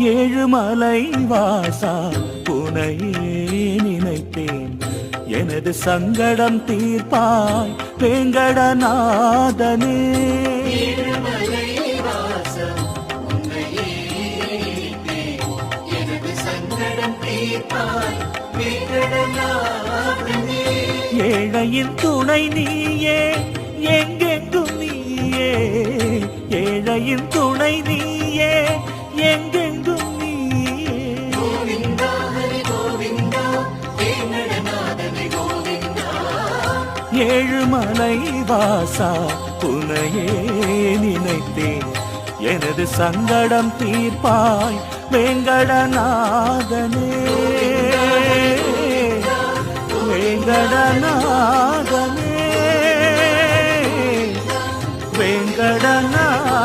ஏழுமலை வாசா உனையே நினைத்தேன், எனது சங்கடம் தீர்ப்பாய் வேங்கடநாதனே. ஏழையின் துணை நீயே, எங்கெங்கும் நீயே, ஏழையின் துணை நீயே, எங்கெங்கும் நீயே. ஏழுமலை வாசா உனையே நினைத்தேன், எனது சங்கடம் தீர்ப்பாய் வேங்கடநாதனே. வேங்கடநாதனே, வேங்கடநாதனே.